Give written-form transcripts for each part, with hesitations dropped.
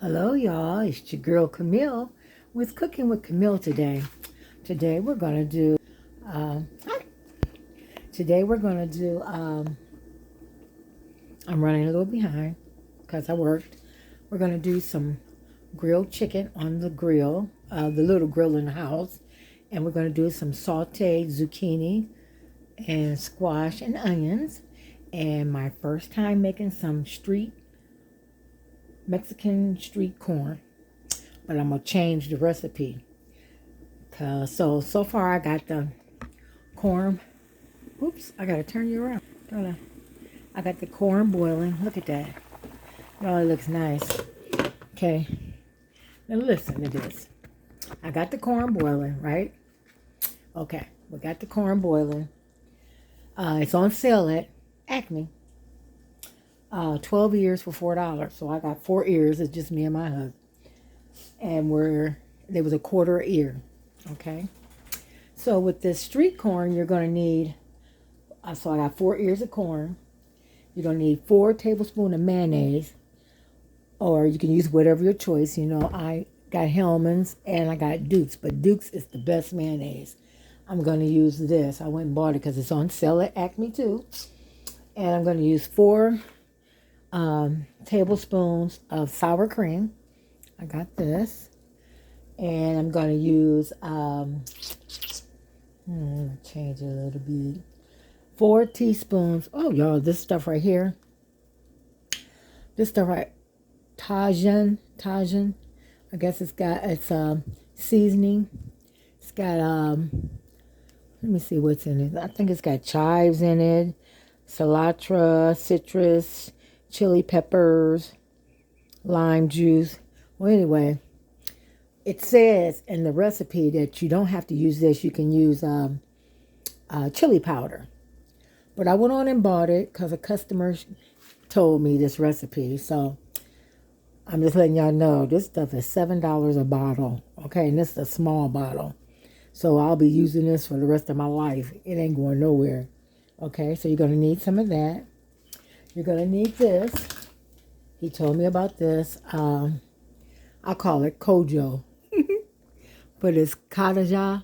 Hello, y'all. It's your girl Camille with Cooking with Camille today. Today we're gonna do. Hi. Today we're gonna do. I'm running a little behind because I worked. We're gonna do some grilled chicken on the grill, the little grill in the house, and we're gonna do some sautéed zucchini and squash and onions. And my first time making some Mexican street corn, but I'm gonna change the recipe. So far I got the corn. Oops, I gotta turn you around. I got the corn boiling. Look at that. Oh, it looks nice. Okay, now listen to this. I got the corn boiling, right? Okay, we got the corn boiling. It's on sale at Acme. 12 ears for $4. So I got 4 ears. It's just me and my husband. And there was a quarter ear. Okay. So with this street corn, you're going to need, so I got 4 ears of corn. You're going to need 4 tablespoons of mayonnaise, or you can use whatever your choice. You know, I got Hellman's and I got Duke's, but Duke's is the best mayonnaise. I'm going to use this. I went and bought it because it's on sale at Acme too. And I'm going to use 4 tablespoons of sour cream. I got this. And I'm going to use, change it a little bit. 4 teaspoons. Oh, y'all, this stuff right here. This stuff right, Tajin. I guess it's seasoning. It's got, let me see what's in it. I think it's got chives in it, cilantro, citrus, chili peppers, lime juice. Well, anyway, it says in the recipe that you don't have to use this. You can use chili powder. But I went on and bought it because a customer told me this recipe. So I'm just letting y'all know this stuff is $7 a bottle. Okay, and this is a small bottle. So I'll be using this for the rest of my life. It ain't going nowhere. Okay, so you're going to need some of that. You're going to need this. He told me about this. I call it Kojo. But it's Kataja.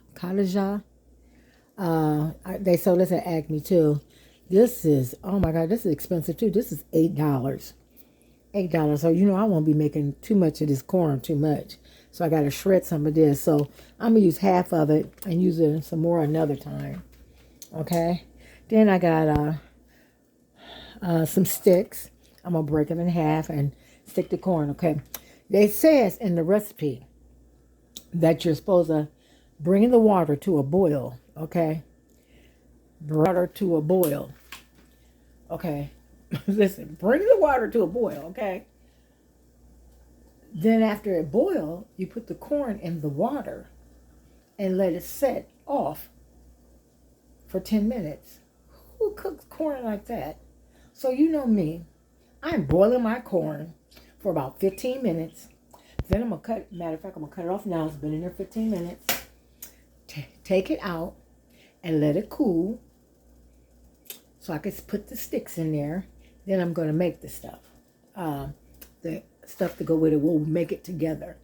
They sold this at Acme too. This is, oh my God, this is expensive too. This is $8. $8. So, you know, I won't be making too much of this corn too much. So I got to shred some of this. So I'm going to use half of it and use it some more another time. Okay. Then I got some sticks. I'm going to break them in half and stick the corn. Okay. It says in the recipe that you're supposed to bring the water to a boil. Okay. Water to a boil. Okay. Listen, bring the water to a boil. Okay. Then after it boils, you put the corn in the water and let it set off for 10 minutes. Who cooks corn like that? So you know me. I'm boiling my corn for about 15 minutes. Then I'm going to cut, matter of fact, I'm going to cut it off now. It's been in there 15 minutes. Take it out and let it cool so I can put the sticks in there. Then I'm going to make the stuff. The stuff to go with it. We'll make it together.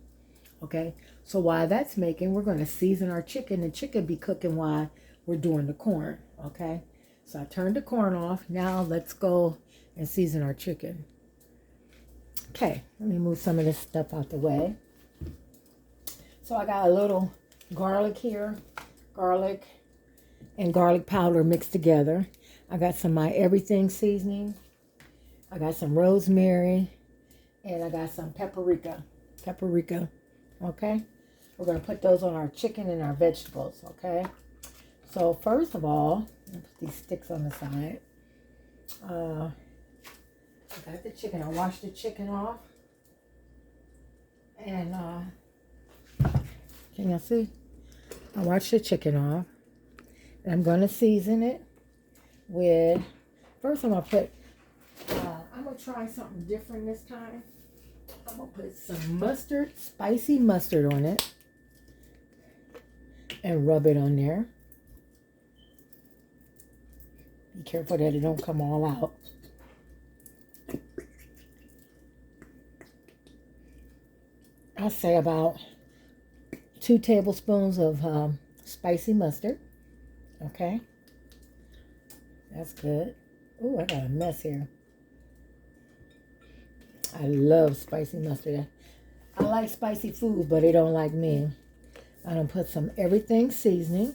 Okay? So while that's making, we're going to season our chicken. The chicken be cooking while we're doing the corn. Okay? So I turned the corn off. Now let's go and season our chicken. Okay, let me move some of this stuff out the way. So I got a little garlic here. Garlic and garlic powder mixed together. I got some of my everything seasoning. I got some rosemary. And I got some paprika. Okay? We're going to put those on our chicken and our vegetables. Okay? So first of all, let's put these sticks on the side. I got the chicken. I washed the chicken off. And, can you see? I washed the chicken off. And I'm going to season it with, first I'm going to put, I'm going to try something different this time. I'm going to put some mustard, spicy mustard on it. And rub it on there. Be careful that it don't come all out. I say about 2 tablespoons of spicy mustard. Okay, that's good. Oh, I got a mess here. I love spicy mustard. I like spicy foods, but they don't like me. I'm going to put some everything seasoning.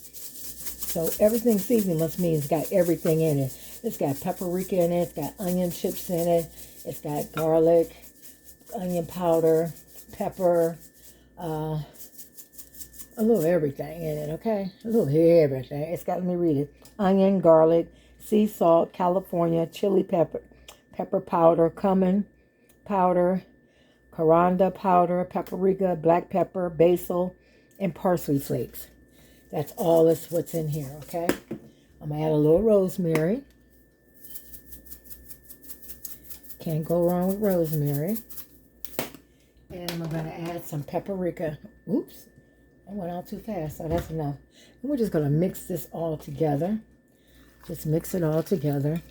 So everything seasoning must mean it's got everything in it. It's got paprika in it. It's got onion chips in it. It's got garlic, onion powder, pepper, a little everything in it, okay? A little everything. It's got, let me read it. Onion, garlic, sea salt, California, chili pepper, pepper powder, cumin powder, coriander powder, paprika, black pepper, basil, and parsley flakes. That's all that's what's in here, okay? I'm going to add a little rosemary. Can't go wrong with rosemary. And I'm going to add some paprika. Oops, I went out too fast, so that's enough. And we're just going to mix this all together. Just mix it all together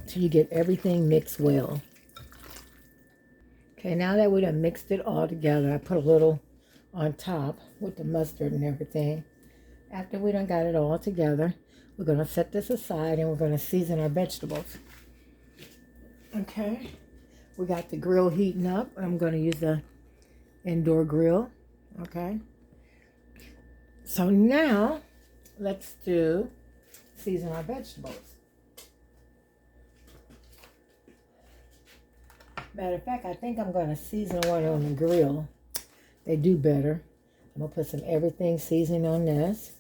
till you get everything mixed well. Okay, now that we done mixed it all together, I put a little on top with the mustard and everything. After we done got it all together, we're going to set this aside and we're going to season our vegetables. Okay, we got the grill heating up. I'm going to use the indoor grill. Okay, so now let's season our vegetables. Matter of fact, I think I'm going to season one on the grill. They do better. I'm going to put some everything seasoning on this.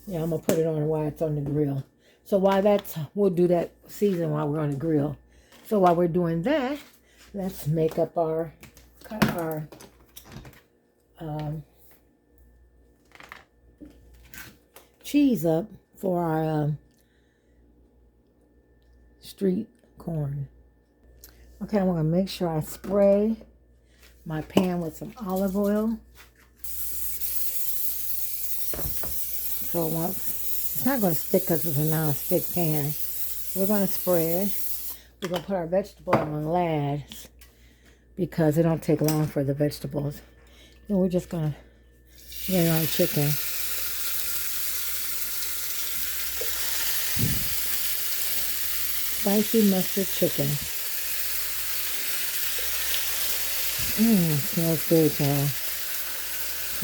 Yeah, I'm going to put it on while it's on the grill. So we'll do that season while we're on the grill. So while we're doing that, let's make up cut our cheese up for our street corn. Okay, I'm going to make sure I spray my pan with some olive oil. So it's not going to stick because it's a non-stick pan. We're going to spray it. We're going to put our vegetable on last because it don't take long for the vegetables. Then we're just going to lay our chicken. Spicy mustard chicken. Smells good, y'all.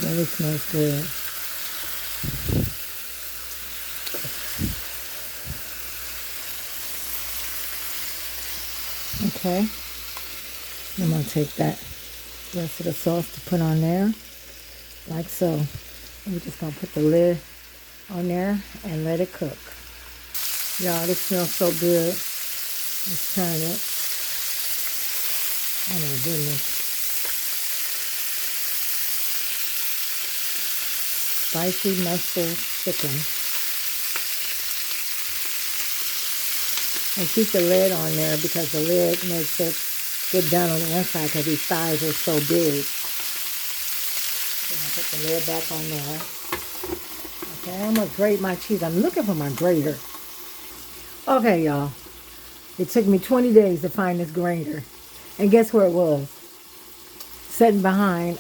Really smells good. Okay. I'm going to take that rest of the sauce to put on there, like so. And we're just going to put the lid on there and let it cook. Y'all, this smells so good. Let's turn it. Oh my goodness. Spicy mustard chicken. And keep the lid on there because the lid makes it get done on the inside because these thighs are so big. So I'll put the lid back on there. Okay, I'm going to grate my cheese. I'm looking for my grater. Okay, y'all. It took me 20 days to find this grater. And guess where it was? Sitting behind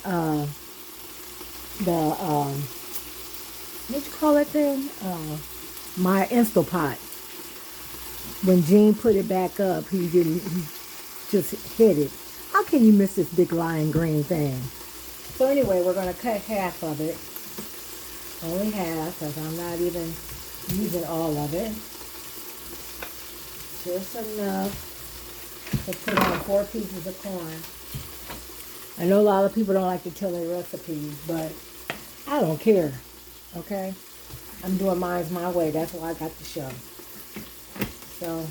what you call that thing? My Instapot. When Gene put it back up, he just hit it. How can you miss this big lime green thing? So anyway, we're going to cut half of it. Only half, because I'm not even using all of it. Just enough to put on 4 pieces of corn. I know a lot of people don't like to tell their recipes, but I don't care. Okay? I'm doing mine my way. That's why I got the show. So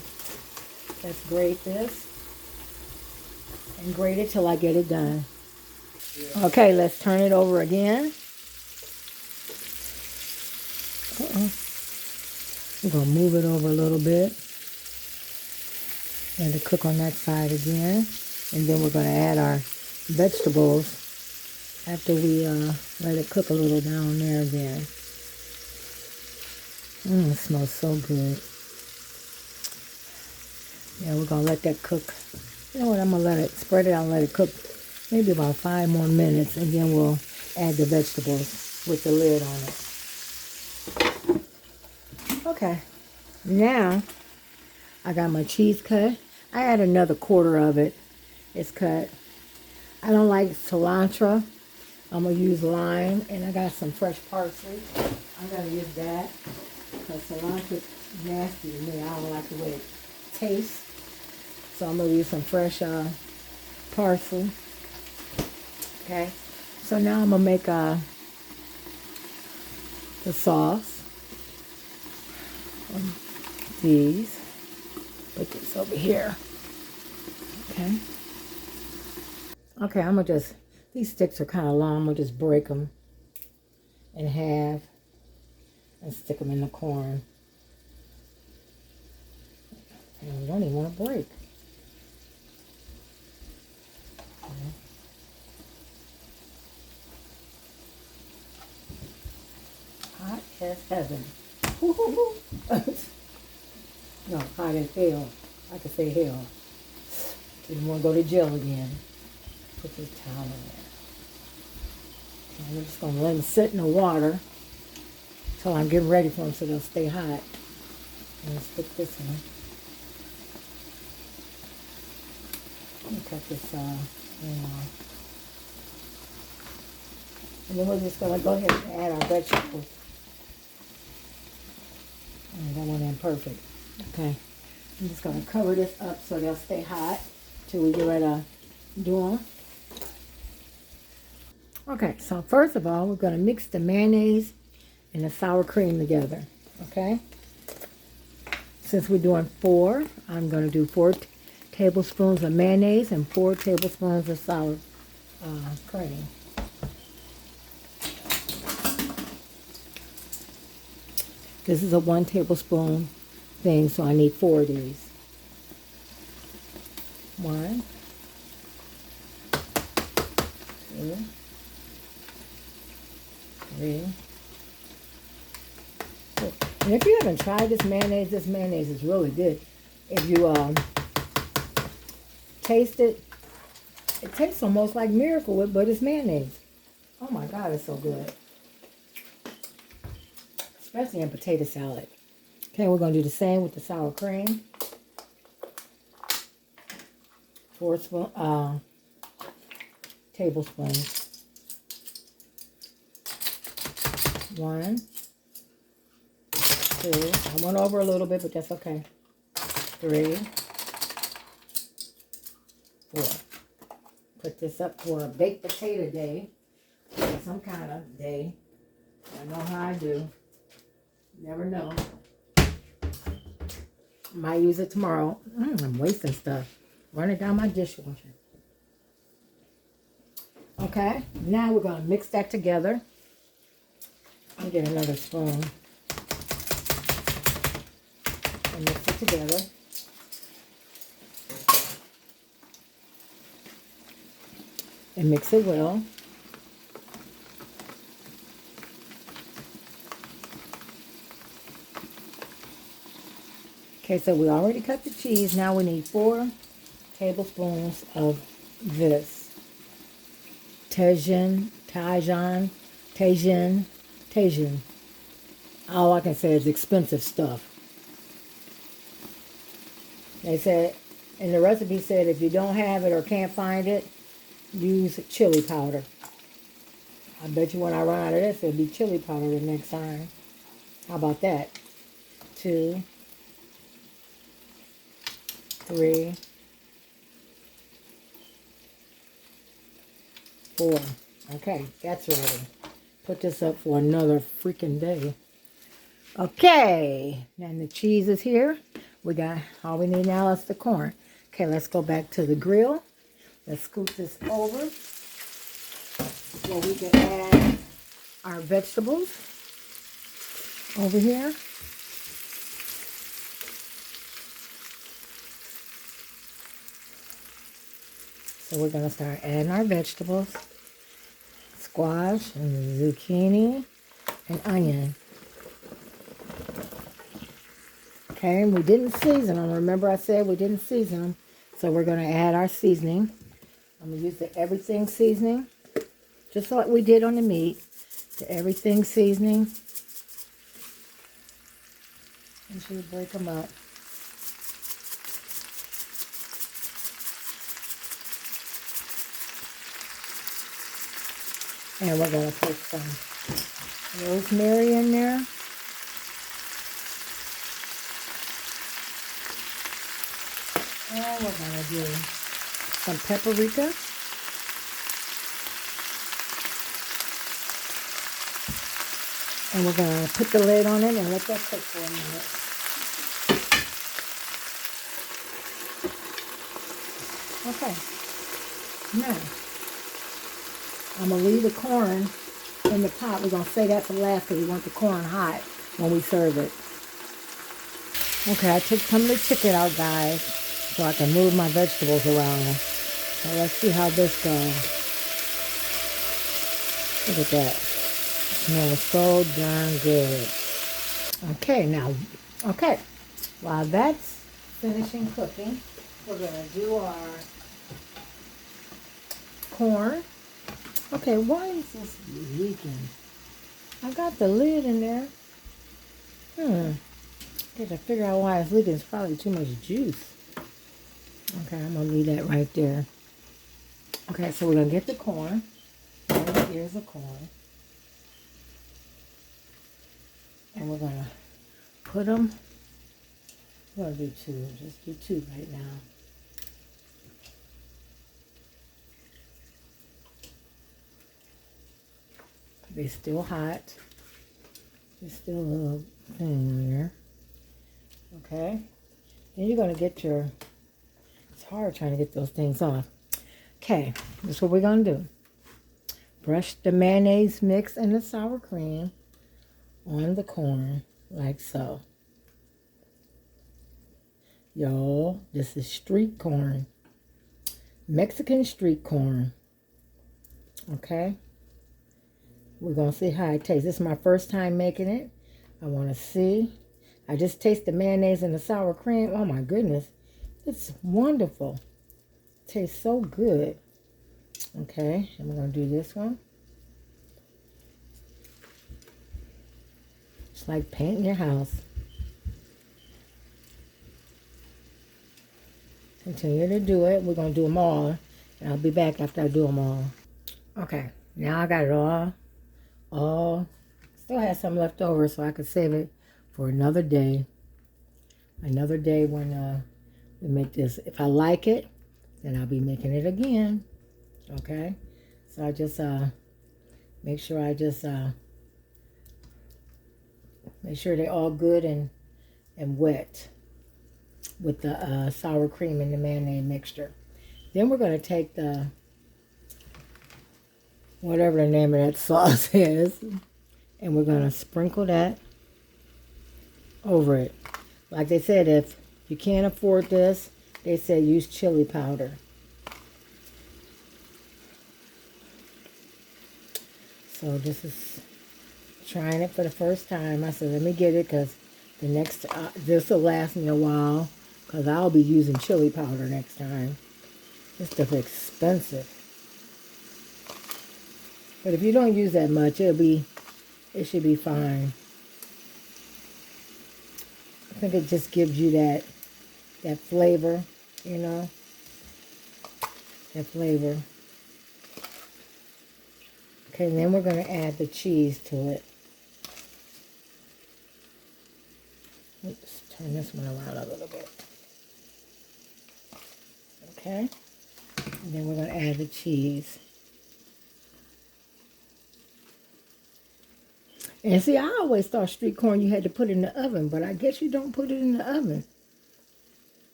let's grate this and grate it till I get it done. Okay, let's turn it over again. We're going to move it over a little bit. Let it cook on that side again. And then we're going to add our vegetables after we let it cook a little down there again. It smells so good. Yeah, we're going to let that cook. You know what, I'm going to let it, spread it out and let it cook maybe about 5 more minutes, and then we'll add the vegetables with the lid on it. Okay, now I got my cheese cut. I add another quarter of it. It's cut. I don't like cilantro. I'm going to use lime, and I got some fresh parsley. I'm going to use that because cilantro is nasty to me. I don't like the way it tastes. So I'm going to use some fresh parsley. Okay. So now I'm going to make the sauce. These. Put this over here. Okay. Okay, I'm going to just, these sticks are kind of long. I'm going to just break them in half and stick them in the corn. And you don't even want to break. Okay. Hot as heaven. No, hot as hell. I could say hell. Didn't want to go to jail again. Put this towel in there. And we're just going to let them sit in the water until I'm getting ready for them so they'll stay hot. And stick this in. Let me cut this off. And then we're just going to go ahead and add our vegetables. And that went in perfect. Okay. I'm just going to cover this up so they'll stay hot till we get ready to do them. Okay, so first of all, we're going to mix the mayonnaise and the sour cream together. Okay? Since we're doing 4, I'm going to do 4 tablespoons of mayonnaise and 4 tablespoons of sour cream. This is a 1 tablespoon thing, so I need 4 of these. 1, 2, 3, 4. And if you haven't tried this mayonnaise is really good. If you taste it, it tastes almost like Miracle Whip, but it's mayonnaise. Oh my God, it's so good. Especially in potato salad. Okay, we're going to do the same with the sour cream. 4 tablespoons. 1, 2. I went over a little bit, but that's okay. 3, 4. Put this up for a baked potato day. Or some kind of day. I know how I do. Never know. Might use it tomorrow. I'm wasting stuff. Run it down my dishwasher. Okay, now we're going to mix that together. Let me get another spoon. And mix it together. And mix it well. Okay, so we already cut the cheese. Now we need 4 tablespoons of this. Tajin. All I can say is expensive stuff. They said, and the recipe said if you don't have it or can't find it, use chili powder. I bet you when I run out of this, it'll be chili powder the next time. How about that? 2, 3, 4. Okay, that's ready. Put this up for another freaking day. Okay, and the cheese is here. We got, all we need now is the corn. Okay, let's go back to the grill. Let's scoop this over so we can add our vegetables over here. So we're going to start adding our vegetables. Squash and zucchini and onion. Okay, and we didn't season them. Remember I said we didn't season them. So we're going to add our seasoning. I'm going to use the everything seasoning, just like we did on the meat. The everything seasoning. Make sure you break them up. And we're going to put some rosemary in there. And we're going to do some paprika. And we're going to put the lid on it and let that cook for a minute. Okay. Now, I'm going to leave the corn in the pot. We're going to say that for last because we want the corn hot when we serve it. Okay, I took some of the chicken out, guys, so I can move my vegetables around. So let's see how this goes. Look at that. It smells so darn good. Okay, now, while that's finishing cooking, we're going to do our corn. Okay, why is this leaking? I got the lid in there. Gotta figure out why it's leaking. It's probably too much juice. Okay, I'm gonna leave that right there. Okay, so we're gonna get the corn. Here's the corn. And we're gonna put them. We're gonna do two. Just do two right now. They're still hot. There's still a little thing there. Okay. Then you're going to get your, it's hard trying to get those things off. Okay. That's what we're going to do. Brush the mayonnaise mix and the sour cream on the corn like so. Y'all, this is street corn. Mexican street corn. Okay. We're going to see how it tastes. This is my first time making it. I want to see. I just taste the mayonnaise and the sour cream. Oh my goodness. It's wonderful. It tastes so good. Okay, and we're going to do this one. It's like painting your house. Continue to do it. We're going to do them all. And I'll be back after I do them all. Okay, now I got it all. Still have some left over so I could save it for another day. Another day when we make this. If I like it, then I'll be making it again. Okay? So I just make sure make sure they're all good and wet with the sour cream and the mayonnaise mixture. Then we're going to take the whatever the name of that sauce is, and we're going to sprinkle that over it. Like they said, if you can't afford this, they said use chili powder. So this is trying it for the first time. I said, let me get it because the next, this will last me a while because I'll be using chili powder next time. This stuff is expensive. But if you don't use that much, it should be fine. I think it just gives you that flavor, you know, that flavor. Okay, and then we're going to add the cheese to it. Oops, turn this one around a little bit. Okay, and then we're going to add the cheese. And see, I always thought street corn you had to put in the oven, but I guess you don't put it in the oven.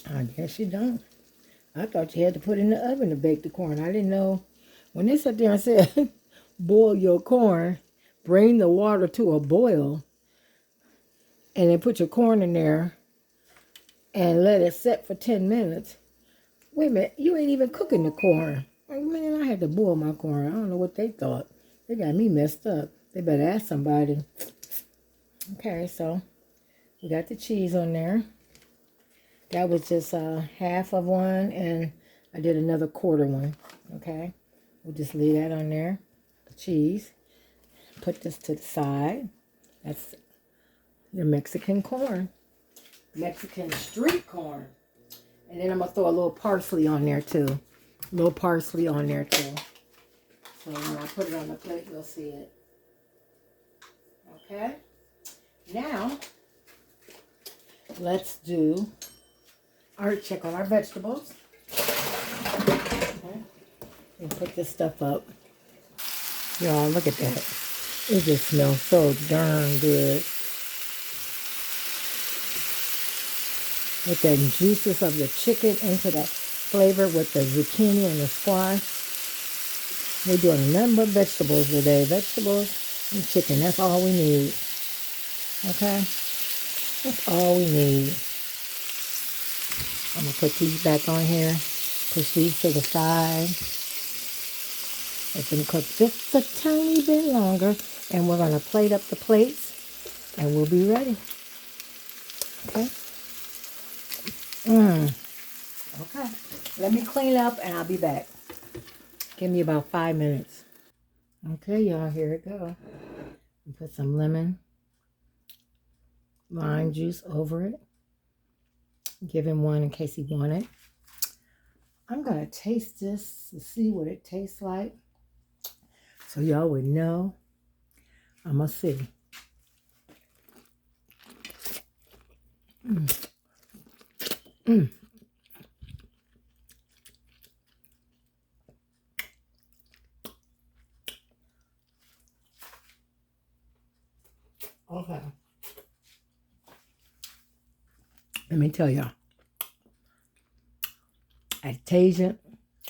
I guess you don't. I thought you had to put it in the oven to bake the corn. I didn't know. When they sat there and said, boil your corn, bring the water to a boil, and then put your corn in there and let it set for 10 minutes. Wait a minute, you ain't even cooking the corn. Like, man, I had to boil my corn. I don't know what they thought. They got me messed up. They better ask somebody. Okay, so We got the cheese on there. That was just half of one, and I did another quarter one. Okay, we'll just leave that on there. The cheese. Put this to the side. That's your Mexican corn. Mexican street corn. And then I'm going to throw a little parsley on there too. A little parsley on there too. So when I put it on the plate, you'll see it. Okay. Now, let's do check on our vegetables. Okay. And put this stuff up. Y'all, look at that. It just smells so darn good. With the juices of the chicken into that flavor with the zucchini and the squash. We're doing nothing but vegetables today. Vegetables and chicken. That's all we need. Okay? That's all we need. I'm going to put these back on here. Push these to the side. Let them cook just a tiny bit longer. And we're going to plate up the plates. And we'll be ready. Okay? Okay. Let me clean up and I'll be back. Give me about 5 minutes. Okay, y'all. Here it go. Put some lime juice over it. Give him one in case he wanted. I'm going to taste this to see what it tastes like. So y'all would know. I'm going to see. Okay. Let me tell y'all. I taste it.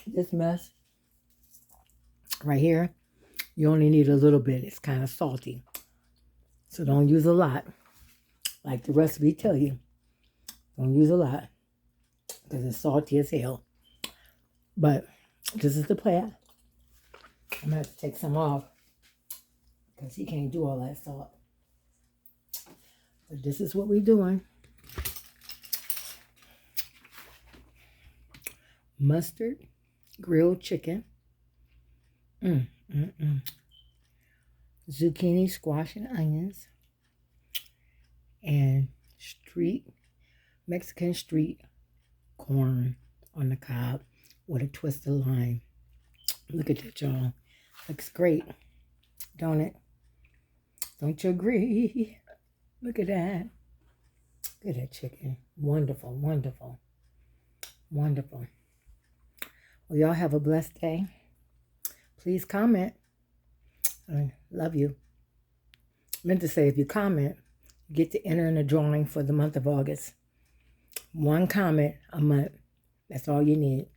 This mess right here, you only need a little bit. It's kind of salty. So don't use a lot. Like the recipe tell you. Don't use a lot. Because it's salty as hell. But this is the plan. I'm going to have to take some off. Because he can't do all that salt. But this is what we're doing. Mustard, grilled chicken, zucchini, squash, and onions, and Mexican street corn on the cob with a twist of lime. Look at that, y'all. Looks great, don't it? Don't you agree? Look at that. Look at that chicken. Wonderful, wonderful, wonderful. Well, y'all have a blessed day. Please comment. I love you. I meant to say, if you comment, you get to enter in a drawing for the month of August. One comment a month. That's all you need.